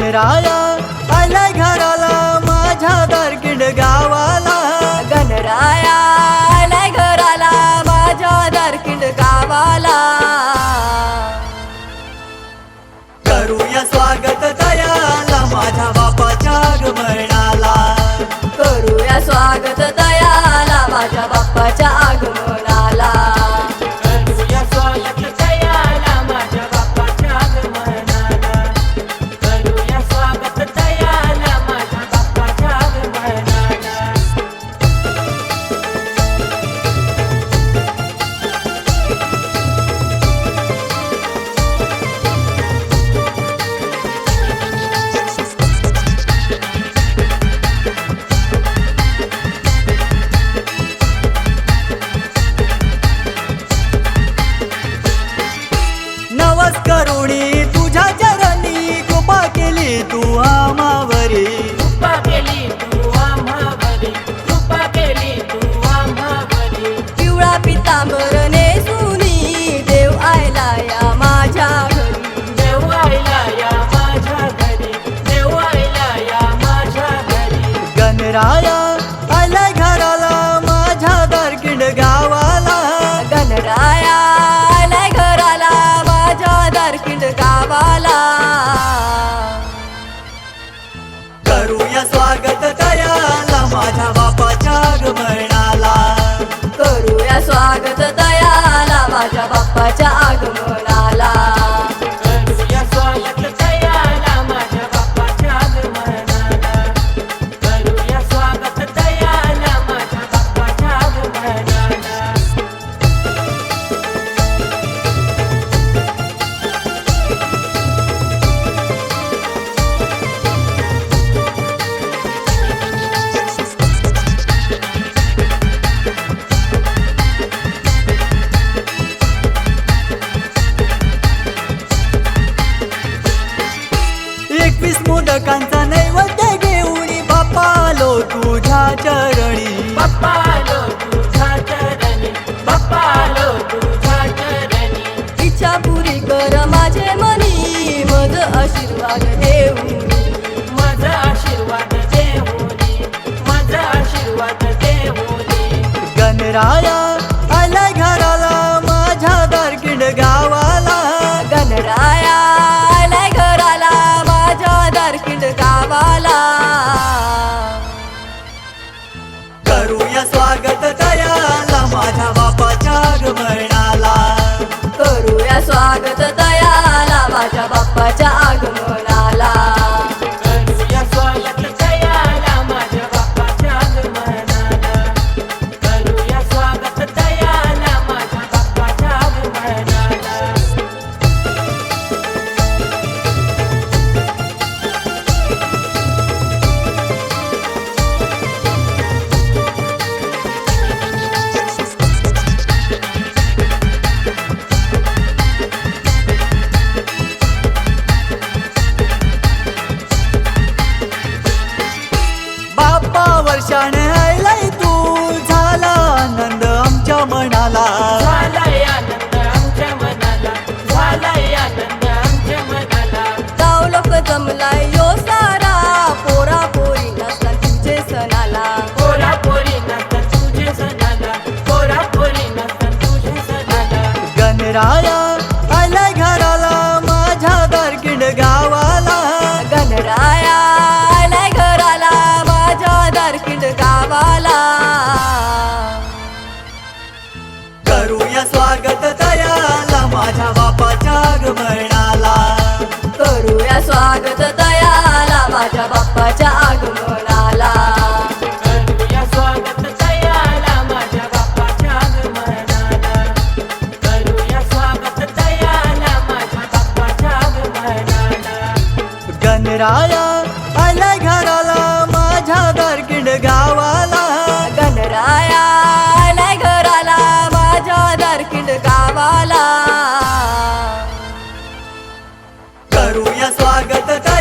गणराया आलाय घराला माझ्या दारकिंड गावाला. गणराया आलाय घराला माझ्या दारकिंड गावाला. करूया स्वागत दयाला माझ्या बापाच्या आगमनाला. करूया स्वागत दयाला माझ्या बाप्पाच्या आगमनाला. करूया स्वागत दयाला माझ्या बाप्पाच्या आगमनाला. करूया स्वागत दयाला माझ्या बाप्पाच्या आगमनाला. नवस करुणी तुझ्या चरणी कृपा केली तू आम्हावरी. कृपा केली तू आम्हावरी. कृपा केली तू आम्हावरी. पिवळा पितांबर नेसुनी देव आयला या माझ्या घरी. देव आयला या माझ्या घरी. देव आयला या माझ्या घरी. गणराया आलाय घराला माझ्या दारकिंड गावाला. गणराया आलाय घराला माझ्या दारकिंड गावाला. करूया स्वागत दयाला माझ्या बापाच्या आगमनाला. करूया स्वागत दयाला माझ्या बाप्पाच्या आगमनाला. करूया स्वागत दयाला माझ्या बाप्पाच्या आगमनाला. करूया स्वागत दयाला माझ्या बाप्पाच्या आगमनाला. एकवीस मोदकांचा नैवेद्य घेऊन बाप्पा आलो तुझ्या चरणी. बाप्पा आलो तुझ्या चरणी. बाप्पा आलो तुझ्या चरणी. इच्छा पुरी कर माझे मनी मज आशीर्वाद देऊन. माझा आशीर्वाद देऊनी. माझा आशीर्वाद देऊनी. गणराया आलाय घराला माझ्या दारकिंड गावाला. गणराया आलाय घराला माझ्या दारकिंड गावाला. करूया स्वागत दयाला माझ्या बापाच्या आगमनाला. करूया स्वागत दयाला माझ्या बाप्पाच्या आगमनाला. करूया स्वागत दयाला माझ्या बाप्पाच्या आगमनाला. करूया स्वागत दयाला माझ्या बाप्पाच्या आगमनाला. बाप्पा वर्षाने आलाय तू झाला आनंद आमच्या मनाला. झालाय आनंद आमच्या मनाला. झालाय आनंद आमच्या मनाला. गाव लोक जमलाय यो सारा पोरा पोरी नसतात तुझे सणाला. पोरा पोरी नसतात तुझे सणाला. पोरा पोरी नसतात तुझे सणाला. गणराया आलाय घराला माझ्या दारकिंड गावाला. गणराया आलाय घराला माझ्या दारकिंड गावाला. करूया स्वागत दयाला माझ्या बापाच्या आगमनाला. करूया स्वागत दयाला माझ्या बाप्पाच्या आगमनाला. करूया स्वागत दयाला माझ्या बाप्पाच्या आगमनाला. करूया स्वागत दयाला माझ्या बाप्पाच्या आगमनाला. गणराया आलाय घराला माझ्या दारकिंड गावाला. गणराया आलाय घराला माझ्या दारकिंड गावाला. करूया स्वागत दयाला